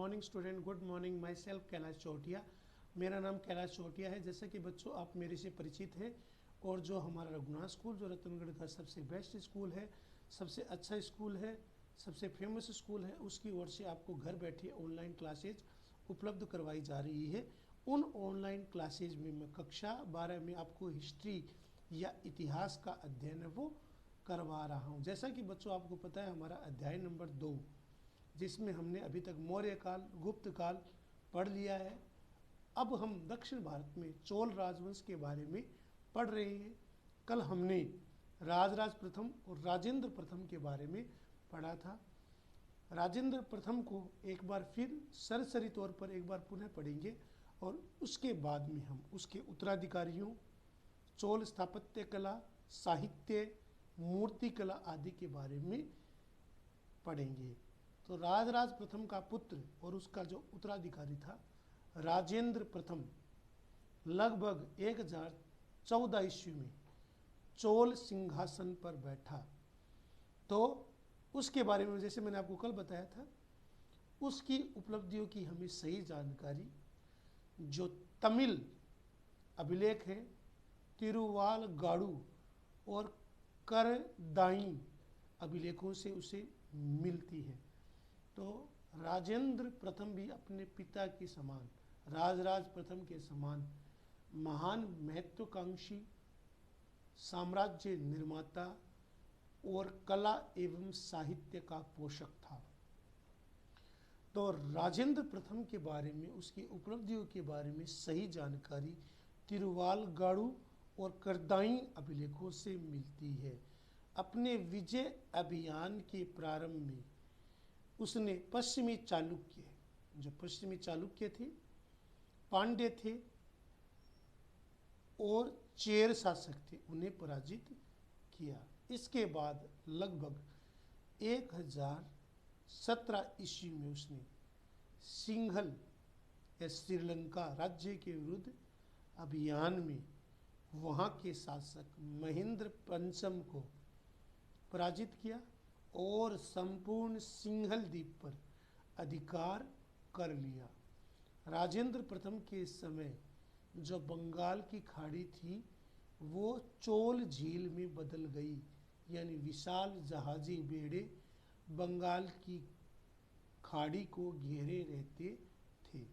Morning student, good morning. Myself Kailash Chautiya. मेरा नाम कैलाश चौटिया है। जैसे कि बच्चों आप मेरे से परिचित हैं और जो हमारा रघुनाथ स्कूल जो रतनगढ़ का सबसे बेस्ट स्कूल है, सबसे अच्छा स्कूल है, सबसे फेमस स्कूल है, उसकी ओर से आपको घर बैठे ऑनलाइन क्लासेज उपलब्ध करवाई जा रही है। उन ऑनलाइन क्लासेज में मैं कक्षा 12 में आपको हिस्ट्री या इतिहास का अध्ययन है वो करवा रहा हूँ। जैसा कि बच्चों आपको पता है हमारा अध्याय नंबर 2, जिसमें हमने अभी तक मौर्य काल, गुप्त काल पढ़ लिया है। अब हम दक्षिण भारत में चोल राजवंश के बारे में पढ़ रहे हैं। कल हमने राजराज प्रथम और राजेंद्र प्रथम के बारे में पढ़ा था। राजेंद्र प्रथम को एक बार फिर सरसरी तौर पर एक बार पुनः पढ़ेंगे और उसके बाद में हम उसके उत्तराधिकारियों, चोल स्थापत्य कला, साहित्य, मूर्ति कला आदि के बारे में पढ़ेंगे। तो राजराज प्रथम का पुत्र और उसका जो उत्तराधिकारी था राजेंद्र प्रथम लगभग 1014 ईस्वी में चोल सिंहासन पर बैठा। तो उसके बारे में जैसे मैंने आपको कल बताया था, उसकी उपलब्धियों की हमें सही जानकारी जो तमिल अभिलेख हैं तिरुवालगाड़ू और करदाई अभिलेखों से उसे मिलती है। तो राजेंद्र प्रथम भी अपने पिता के समान, राजराज प्रथम के समान महान महत्वाकांक्षी, साम्राज्य निर्माता और कला एवं साहित्य का पोषक था। तो राजेंद्र प्रथम के बारे में, उसकी उपलब्धियों के बारे में सही जानकारी तिरुवालगाड़ू और करदाई अभिलेखों से मिलती है। अपने विजय अभियान के प्रारंभ में उसने पश्चिमी चालुक्य, जो पश्चिमी चालुक्य थे, पांड्य थे और चेर शासक थे, उन्हें पराजित किया। इसके बाद लगभग 1017 ईस्वी में उसने सिंघल या श्रीलंका राज्य के विरुद्ध अभियान में वहाँ के शासक महेंद्र पंचम को पराजित किया और संपूर्ण सिंघल द्वीप पर अधिकार कर लिया। राजेंद्र प्रथम के समय जो बंगाल की खाड़ी थी वो चोल झील में बदल गई, यानी विशाल जहाजी बेड़े बंगाल की खाड़ी को घेरे रहते थे।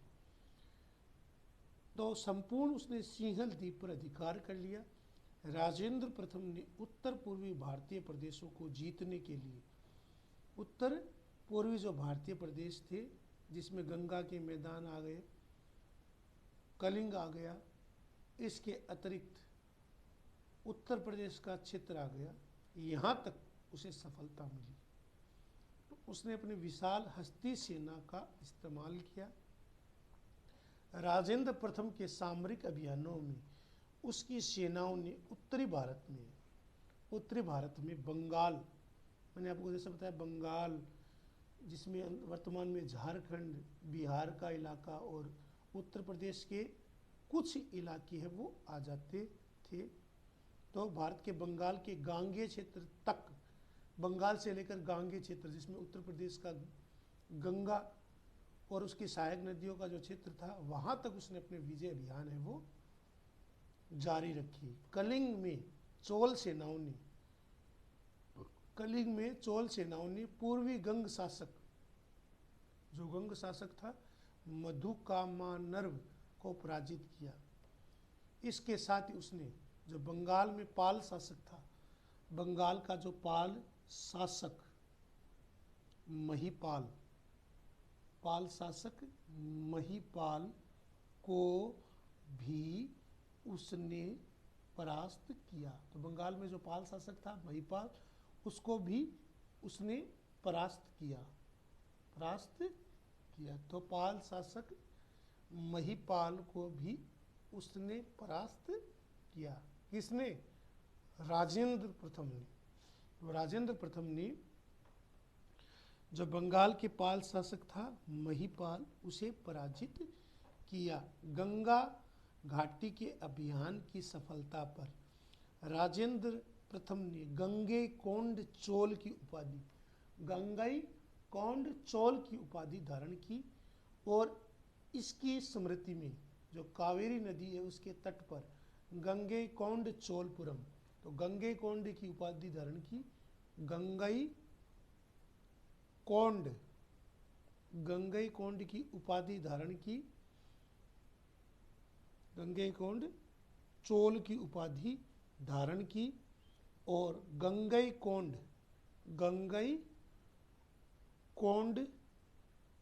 तो संपूर्ण उसने सिंघल द्वीप पर अधिकार कर लिया। राजेंद्र प्रथम ने उत्तर पूर्वी भारतीय प्रदेशों को जीतने के लिए, उत्तर पूर्वी जो भारतीय प्रदेश थे जिसमें गंगा के मैदान आ गए, कलिंग आ गया, इसके अतिरिक्त उत्तर प्रदेश का क्षेत्र आ गया, यहाँ तक उसे सफलता मिली। तो उसने अपनी विशाल हस्ती सेना का इस्तेमाल किया। राजेंद्र प्रथम के सामरिक अभियानों में उसकी सेनाओं ने उत्तरी भारत में बंगाल, मैंने आपको जैसे बताया बंगाल जिसमें वर्तमान में झारखंड, बिहार का इलाका और उत्तर प्रदेश के कुछ इलाके हैं वो आ जाते थे। तो भारत के बंगाल के गांगेय क्षेत्र तक, बंगाल से लेकर गांगेय क्षेत्र जिसमें उत्तर प्रदेश का गंगा और उसकी सहायक नदियों का जो क्षेत्र था वहाँ तक उसने अपने विजय अभियान है वो जारी रखी। कलिंग में चोल सेनाओं ने पूर्वी गंग शासक, जो गंग शासक था मधुकामानर्व को पराजित किया। इसके साथ ही उसने जो बंगाल में पाल शासक था, बंगाल का जो पाल शासक महिपाल, पाल शासक महिपाल को भी उसने परास्त किया। तो बंगाल में जो पाल शासक था महिपाल, उसको भी उसने परास्त किया। तो पाल शासक महिपाल को भी उसने परास्त किया। किसने? राजेंद्र प्रथम ने। तो राजेंद्र प्रथम ने जो बंगाल के पाल शासक था महिपाल, उसे पराजित किया। गंगा घाटी के अभियान की सफलता पर राजेंद्र प्रथम ने गंगई कोंड चोल की उपाधि धारण की और इसकी स्मृति में जो कावेरी नदी है उसके तट पर गंगैकोंड चोलपुरम, तो गंगैकोंड की उपाधि धारण की, गंगैकोंड गंगैकोंड की उपाधि धारण की, गंगैकोंड चोल की उपाधि धारण की, और गंगैकोंड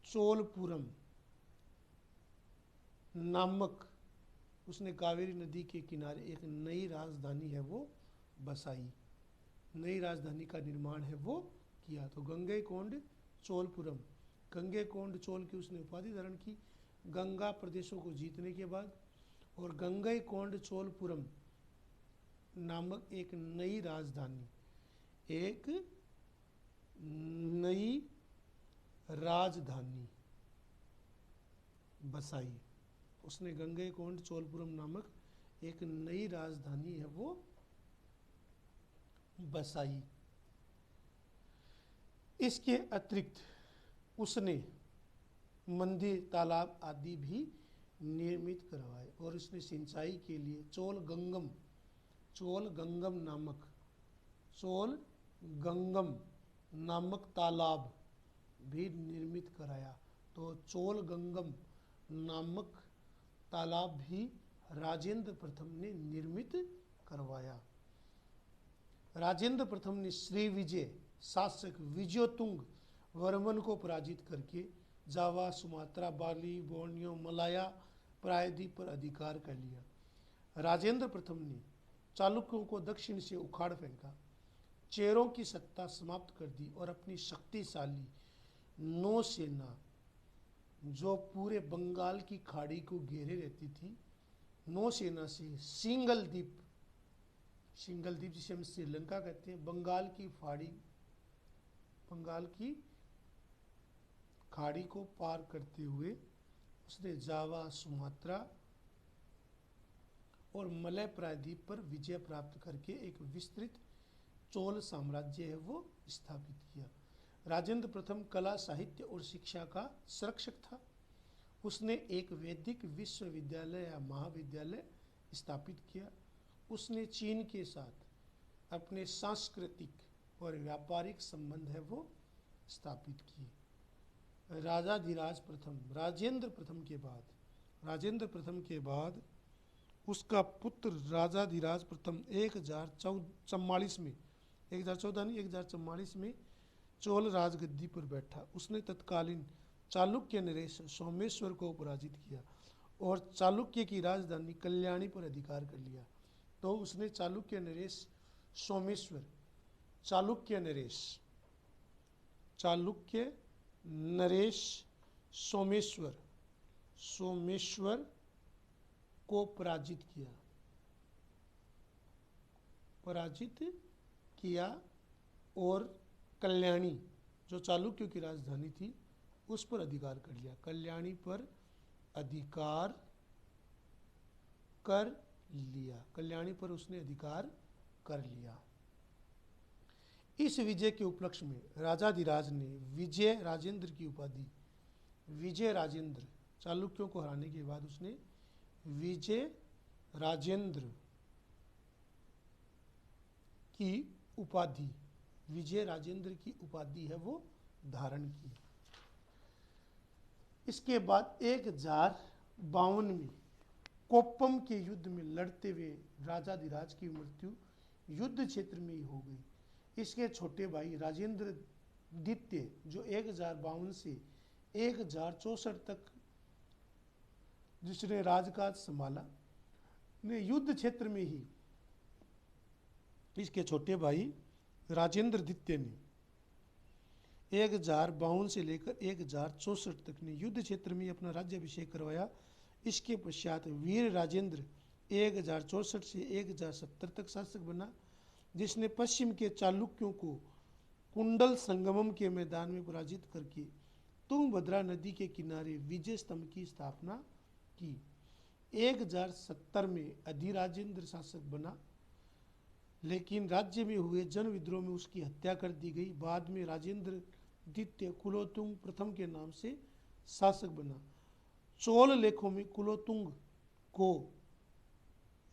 चोलपुरम नामक उसने कावेरी नदी के किनारे एक नई राजधानी है वो बसाई, नई राजधानी का निर्माण है वो किया। तो गंगैकोंड चोलपुरम, गंगैकोंड चोल की उसने उपाधि धारण की गंगा प्रदेशों को जीतने के बाद, और गंगैकोंड चोलपुरम नामक एक नई राजधानी, एक नई राजधानी बसाई। उसने गंगैकोंड चोलपुरम नामक एक नई राजधानी है वो बसाई। इसके अतिरिक्त उसने मंदिर, तालाब आदि भी निर्मित करवाए, और उसने सिंचाई के लिए चोल गंगम नामक तालाब भी निर्मित कराया। तो चोल गंगम नामक तालाब भी राजेंद्र प्रथम ने निर्मित करवाया। राजेंद्र प्रथम ने श्री विजय शासक विजयोतुंग वर्मन को पराजित करके जावा, सुमात्रा, बाली, बोर्नियो, मलाया प्रायद्वीप पर अधिकार कर लिया। राजेंद्र प्रथम ने चालुक्यों को दक्षिण से उखाड़ फेंका, चेरों की सत्ता समाप्त कर दी और अपनी शक्तिशाली नौसेना जो पूरे बंगाल की खाड़ी को घेरे रहती थी, नौसेना से सिंगल द्वीप जिसे हम श्रीलंका कहते हैं, बंगाल की खाड़ी को पार करते हुए उसने जावा, सुमात्रा और मलय प्रायद्वीप पर विजय प्राप्त करके एक विस्तृत चोल साम्राज्य है वो स्थापित किया। राजेंद्र प्रथम कला, साहित्य और शिक्षा का संरक्षक था। उसने एक वैदिक विश्वविद्यालय या महाविद्यालय स्थापित किया। उसने चीन के साथ अपने सांस्कृतिक और व्यापारिक संबंध है वो स्थापित किए। राजाधिराज प्रथम, राजेंद्र प्रथम के बाद उसका पुत्र राजाधिराज प्रथम 1044 में चोल राजगद्दी पर बैठा। उसने तत्कालीन चालुक्य नरेश सोमेश्वर को पराजित किया और चालुक्य की राजधानी कल्याणी पर अधिकार कर लिया। तो उसने चालुक्य नरेश सोमेश्वर को पराजित किया और कल्याणी जो चालुक्यों की राजधानी थी उस पर अधिकार कर लिया। कल्याणी पर उसने अधिकार कर लिया। इस विजय के उपलक्ष्य में राजाधिराज ने विजय राजेंद्र की उपाधि, विजय राजेंद्र, चालुक्यों को हराने के बाद उसने विजय राजेंद्र की उपाधि है वो धारण की। इसके बाद 1052 में कोप्पम के युद्ध में लड़ते हुए राजाधिराज की मृत्यु युद्ध क्षेत्र में ही हो गई। इसके छोटे भाई राजेंद्र द्वितीय जो 1052 से 1064 तक जिसने राजकाज संभाला, ने युद्ध क्षेत्र में ही इसके छोटे भाई राजेंद्र द्वितीय ने 1052 से लेकर 1064 तक ने युद्ध क्षेत्र में अपना राज्याभिषेक करवाया। इसके पश्चात वीर राजेंद्र 1064 से 1070 तक शासक बना, जिसने पश्चिम के चालुक्यों को कुंडल संगमम के मैदान में पराजित करके तुंगभद्रा नदी के किनारे विजय स्तंभ की स्थापना की। 1070 में अधिराजेंद्र शासक बना, लेकिन राज्य में हुए जन विद्रोह में उसकी हत्या कर दी गई। बाद में राजेंद्र द्वितीय कुलोत्तुंग प्रथम के नाम से शासक बना। चोल लेखों में कुलोत्तुंग को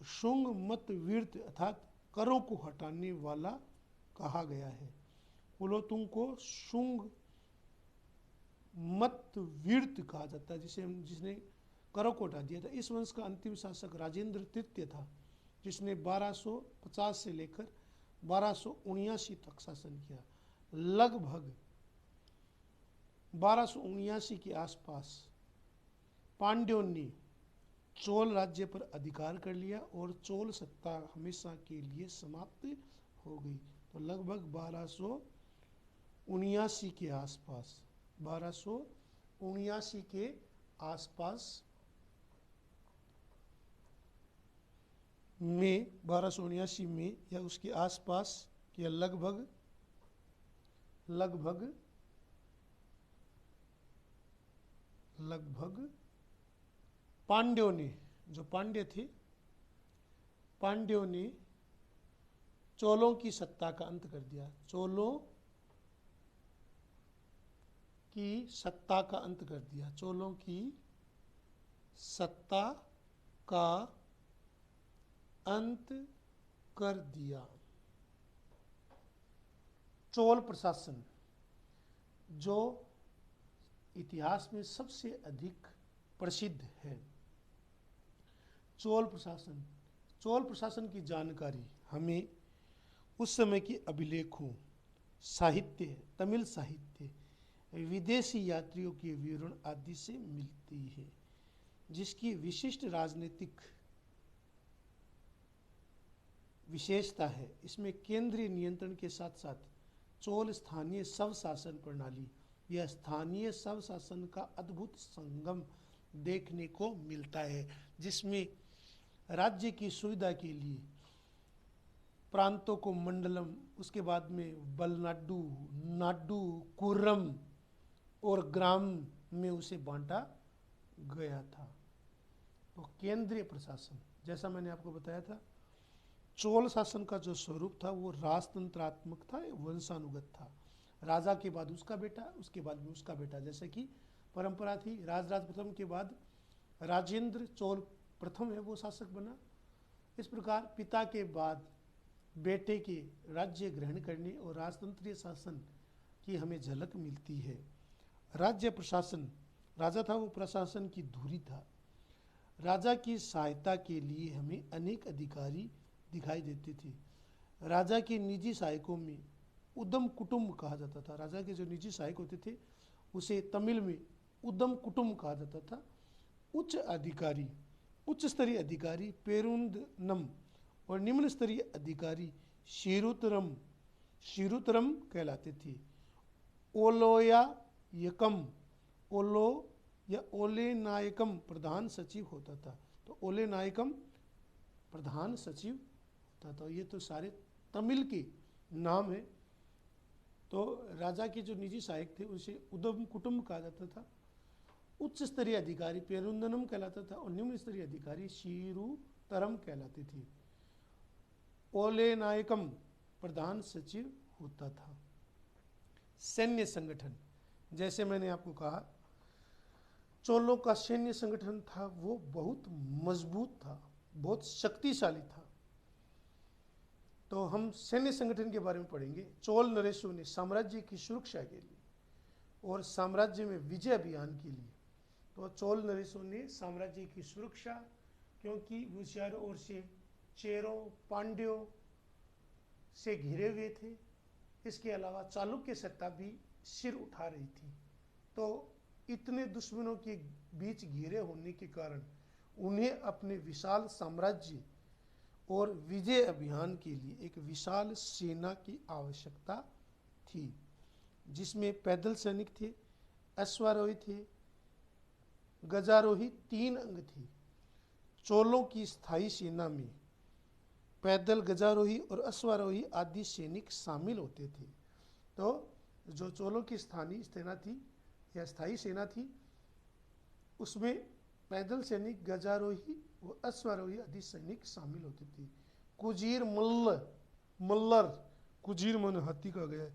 शुंग मत वीर्त अर्थात करों को हटाने वाला कहा गया है। कुलोत्तुंग को शुंग मत वीर्त कहा जाता है, जिसने करों को हटा दिया था। इस वंश का अंतिम शासक राजेंद्र तृतीय था, जिसने 1250 से लेकर 1279 तक शासन किया। लगभग 1279 के आसपास पांड्यों ने चोल राज्य पर अधिकार कर लिया और चोल सत्ता हमेशा के लिए समाप्त हो गई। तो लगभग 1279 के आसपास 1279 के आसपास में 1279 में या उसके आसपास या लगभग पांड्यों ने, जो पांड्य थे, पांड्यों ने चोलों की सत्ता का अंत कर दिया। चोलों की सत्ता का अंत कर दिया। चोलों की सत्ता का अंत कर दिया। चोल प्रशासन जो इतिहास में सबसे अधिक प्रसिद्ध है। चोल प्रशासन की जानकारी हमें उस समय के अभिलेखों, साहित्य, तमिल साहित्य, विदेशी यात्रियों के विवरण आदि से मिलती है, जिसकी विशिष्ट राजनीतिक विशेषता है। इसमें केंद्रीय नियंत्रण के साथ साथ चोल स्थानीय स्वशासन प्रणाली या स्थानीय स्वशासन का अद्भुत संगम देखने को मिलता है, जिसमें राज्य की सुविधा के लिए प्रांतों को मंडलम, उसके बाद में बलनाडु, नाडु, कुर्रम और ग्राम में उसे बांटा गया था। तो केंद्रीय प्रशासन, जैसा मैंने आपको बताया था, चोल शासन का जो स्वरूप था वो राजतंत्रात्मक था, वंशानुगत था। राजा के बाद उसका बेटा, उसके बाद में उसका बेटा, जैसे कि परंपरा थी। राजराज प्रथम के बाद राजेंद्र चोल प्रथम है वो शासक बना। इस प्रकार पिता के बाद बेटे के राज्य ग्रहण करने और राजतंत्रीय शासन की हमें झलक मिलती है। राज्य प्रशासन, राजा था वो प्रशासन की धुरी था। राजा की सहायता के लिए हमें अनेक अधिकारी दिखाई देते थे। राजा के निजी सहायकों में उद्दम कुटुंब कहा जाता था। राजा के जो निजी सहायक होते थे उसे तमिल में उद्दम कुटुंब कहा जाता था। उच्च स्तरीय अधिकारी पेरुंदनम और निम्न स्तरीय अधिकारी शिरुतरम कहलाते थे। ओलोया यकम, ओले नायकम प्रधान सचिव होता था। तो ओले नायकम प्रधान सचिव होता था। ये तो सारे तमिल के नाम है। तो राजा के जो निजी सहायक थे उसे उद्दम कुटुंब कहा जाता था। उच्च स्तरीय अधिकारी पेरुंदनम कहलाता था और निम्न स्तरीय अधिकारी शिरुतरम कहलाते थे। ओले नायकम प्रधान सचिव होता था। सैन्य संगठन, जैसे मैंने आपको कहा, चोलों का सैन्य संगठन था वो बहुत मजबूत था, बहुत शक्तिशाली था। तो हम सैन्य संगठन के बारे में पढ़ेंगे। चोल नरेशों ने साम्राज्य की सुरक्षा के लिए और साम्राज्य में विजय अभियान के लिए, तो चोल नरेशों ने साम्राज्य की सुरक्षा, क्योंकि वो चारों ओर से चेरों, पांड्यों से घिरे हुए थे। इसके अलावा चालुक्य सत्ता भी सिर उठा रही थी। तो इतने दुश्मनों के बीच घिरे होने के कारण उन्हें अपने विशाल साम्राज्य और विजय अभियान के लिए एक विशाल सेना की आवश्यकता थी, जिसमें पैदल सैनिक थे, अश्वारोही थे, गजारोही 3 अंग थे। चोलों की स्थायी सेना में पैदल, गजारोही और अश्वारोही आदि सैनिक शामिल होते थे। तो जो चोलों की स्थानीय सेना थी या स्थायी सेना थी, उसमें पैदल सैनिक, गजारोही और अश्वारोही आदि सैनिक शामिल होते थे। कुजीर मल्लर, कुजीर मन हाथी का गया,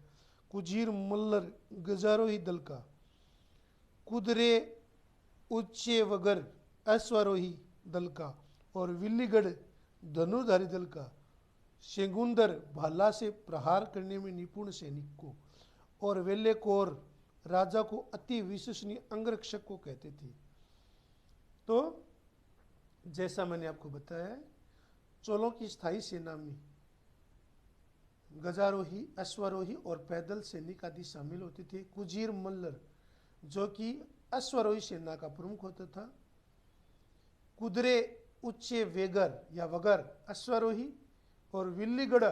कुजीर मल्लर गजारोही दल का कुदरे उच्चे वगर अश्वारोही दल का और विल्लीगढ़ धनुर्धारी दल का, शेंगुंदर भाला से प्रहार करने में निपुण सैनिक को, और वेल्लेकोर राजा को अति विश्वसनीय अंगरक्षक को कहते थे। तो जैसा मैंने आपको बताया, चोलों की स्थायी सेना में गजारोही, अश्वारोही और पैदल सैनिक आदि शामिल होते थे। कुजीर मल्लर जो कि अश्वारोही सेना का प्रमुख होता था, कुदरे उच्चे वेगर या वगर अश्वारोही और विल्लीगढ़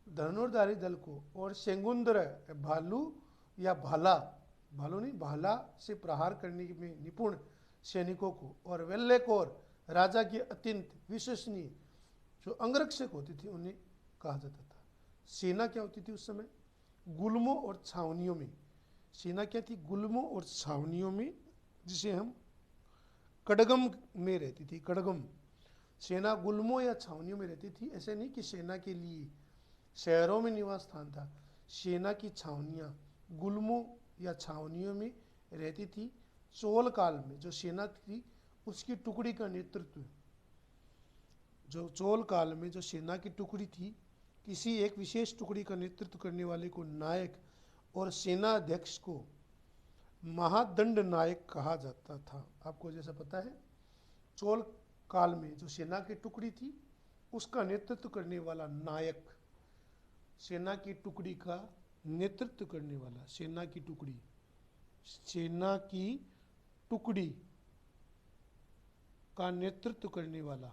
धनुर्धारी दल को, और शेंगुंदर भालू या भाला, भालू नहीं भाला से प्रहार करने में निपुण सैनिकों को, और वेल्लेकोर राजा के अत्यंत विश्वसनीय जो अंगरक्षक होते थे उन्हें कहा जाता था। सेना क्या होती थी उस समय? गुल्मों और छावनियों में। सेना क्या थी? गुल्मों और छावनियों में, जिसे हम कड़गम में रहती थी। कड़गम सेना गुल्मों या छावनियों में रहती थी। ऐसे नहीं कि सेना के लिए शहरों में निवास स्थान था। सेना की छावनियाँ गुल्मों या छावनियों में रहती थी। चोल काल में जो सेना थी उसकी टुकड़ी का नेतृत्व, जो चोल काल में जो सेना की टुकड़ी थी, किसी एक विशेष टुकड़ी का नेतृत्व करने वाले को नायक और सेना अध्यक्ष को महादंड नायक कहा जाता था। आपको जैसा पता है, चोल काल में जो सेना की टुकड़ी थी उसका नेतृत्व करने वाला नायक, सेना की टुकड़ी का नेतृत्व करने वाला, सेना की टुकड़ी का नेतृत्व करने वाला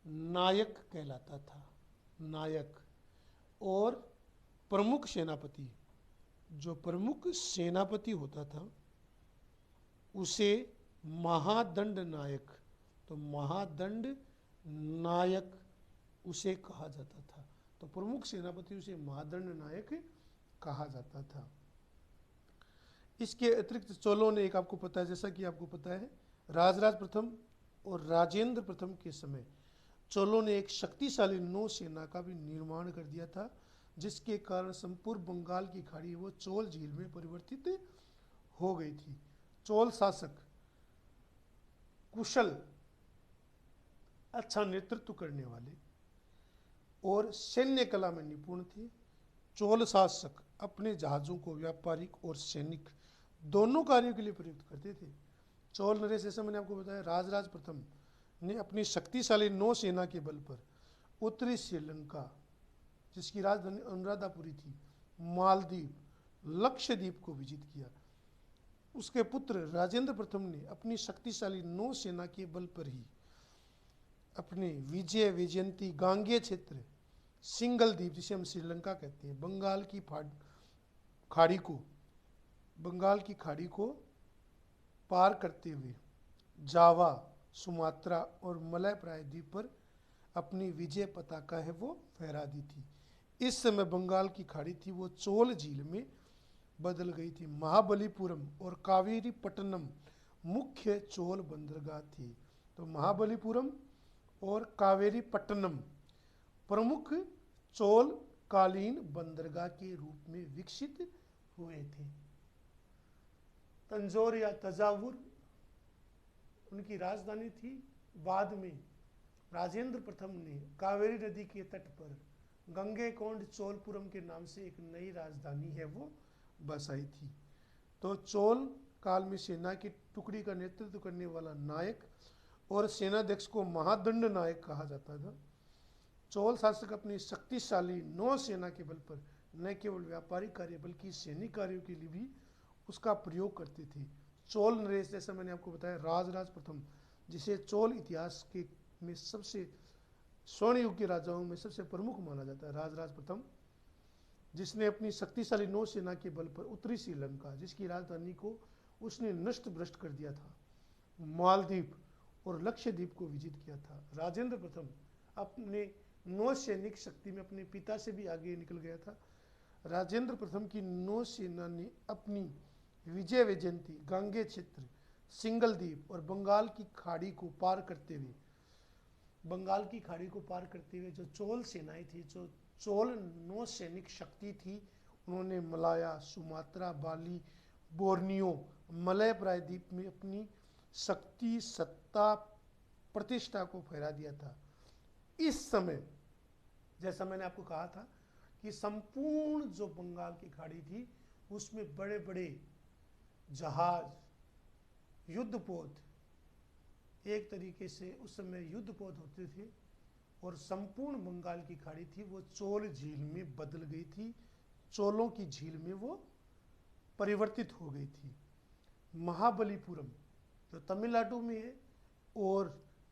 नायक कहलाता था। नायक। और प्रमुख सेनापति, जो प्रमुख सेनापति होता था उसे महादंड नायक, तो महादंड नायक उसे कहा जाता था। तो प्रमुख सेनापति उसे महादंड नायक कहा जाता था। इसके अतिरिक्त चोलों ने, एक आपको पता है, जैसा कि आपको पता है, राजराज प्रथम और राजेंद्र प्रथम के समय चोलों ने एक शक्तिशाली नौसेना का भी निर्माण कर दिया था, जिसके कारण संपूर्ण बंगाल की खाड़ी वो चोल झील में परिवर्तित हो गई थी। चोल शासक कुशल, अच्छा नेतृत्व करने वाले और सैन्य कला में निपुण थे। चोल शासक अपने जहाज़ों को व्यापारिक और सैनिक दोनों कार्यों के लिए प्रयुक्त करते थे। चोल नरेश, जैसे मैंने आपको बताया, राजराज प्रथम ने अपनी शक्तिशाली नौसेना के बल पर उत्तरी श्रीलंका, जिसकी राजधानी अनुराधापुरी थी, मालदीव, लक्षद्वीप को विजित किया। उसके पुत्र राजेंद्र प्रथम ने अपनी शक्तिशाली नौसेना के बल पर ही अपने विजय विजयंती गांगे क्षेत्र, सिंगल द्वीप जिसे हम श्रीलंका कहते हैं, बंगाल की खाड़ी को पार करते हुए जावा, सुमात्रा और मलय प्रायद्वीप पर अपनी विजय पताका है वो फहरा दी थी। इस समय बंगाल की खाड़ी थी वो चोल झील में बदल गई थी। महाबलीपुरम और कावेरी पट्टनम मुख्य चोल बंदरगाह थे। तो महाबलीपुरम और कावेरी पट्टनम प्रमुख चोल कालीन बंदरगाह के रूप में विकसित हुए थे। तंजौर या तंजावुर उनकी राजधानी थी। बाद में राजेंद्र प्रथम ने कावेरी नदी के तट पर गंगेकोंड चोलपुरम के नाम से एक नई राजधानी है वो बसाई थी। तो चोल काल में सेना की टुकड़ी का नेतृत्व करने वाला नायक और सेनाध्यक्ष को महादंड नायक कहा जाता था। चोल शासक अपनी शक्तिशाली नौसेना के बल पर न केवल व्यापारिक कार्य बल्कि सैनिक कार्यों के लिए भी उसका प्रयोग करते थे। चोल नरेश, जैसा मैंने आपको बताया, राजराज प्रथम, जिसे चोल इतिहास के में सबसे स्वर्ण युग के राजाओं में सबसे प्रमुख माना जाता है, राजराज प्रथम, जिसने अपनी शक्तिशाली नौसेना के बल पर उत्तरी श्रीलंका, जिसकी राजधानी को उसने नष्ट भ्रष्ट कर दिया था, मालदीव और लक्षद्वीप को विजित किया था। राजेंद्र प्रथम अपने नौसैनिक शक्ति में अपने पिता से भी आगे निकल गया था। राजेंद्र प्रथम की नौसेना ने अपनी विजय विजयंती गांगे क्षेत्र, सिंगल द्वीप और बंगाल की खाड़ी को पार करते हुए जो चोल सेनाएं थी, जो चोल नौसैनिक शक्ति थी। उन्होंने मलाया, सुमात्रा, बाली, बोर्नियो, मलय प्रायद्वीप में अपनी शक्ति, सत्ता, प्रतिष्ठा को फहरा दिया था। इस समय जैसा मैंने आपको कहा था कि संपूर्ण जो बंगाल की खाड़ी थी उसमें बड़े बड़े जहाज, युद्धपोत, एक तरीके से उस समय युद्धपोत होते थे, और संपूर्ण बंगाल की खाड़ी थी वो चोल झील में बदल गई थी, चोलों की झील में वो परिवर्तित हो गई थी। महाबलीपुरम जो तमिलनाडु में है, और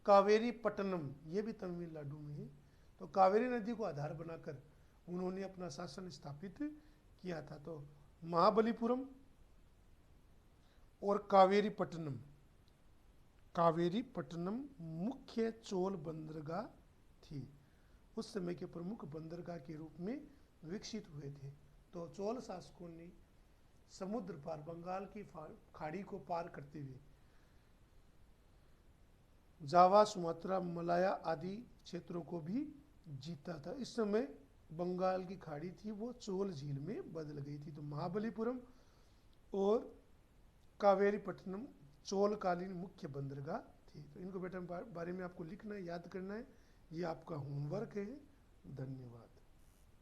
कावेरी पट्टनम ये भी तमिलनाडु में है। तो कावेरी नदी को आधार बनाकर उन्होंने अपना शासन स्थापित किया था। तो महाबलीपुरम और कावेरी पट्टनम मुख्य चोल बंदरगाह थी, उस समय के प्रमुख बंदरगाह के रूप में विकसित हुए थे। तो चोल शासकों ने समुद्र पार बंगाल की खाड़ी को पार करते हुए जावा, सुमात्रा, मलाया आदि क्षेत्रों को भी जीता था। इस समय बंगाल की खाड़ी थी वो चोल झील में बदल गई थी। तो महाबलीपुरम और कावेरीपट्टनम चोलकालीन मुख्य बंदरगाह थी। तो इनको बेटा बारे में आपको लिखना है, याद करना है, ये आपका होमवर्क है। धन्यवाद।